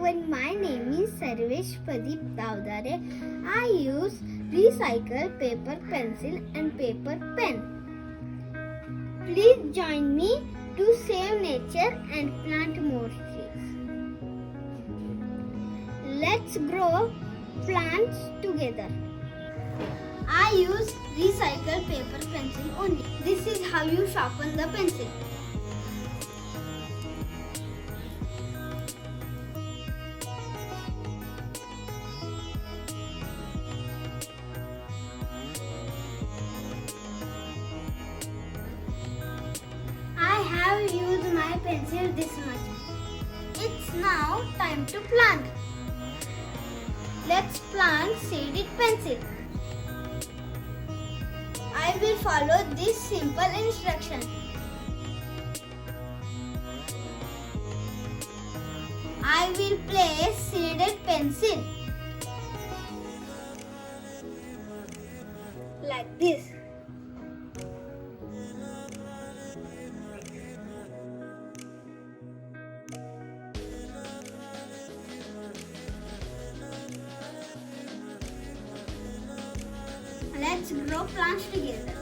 everyone, my name is Sarvesh Tawadare. I use recycled paper pencil and paper pen. Please join me to save nature and plant more trees. Let's grow plants together. I use recycled paper pencil only. This is how you sharpen the pencil. I have used my pencil this much. It's now time to plant. Let's plant seeded pencil. I will follow this simple instruction. I will place seeded pencil like this. Let's grow plants together.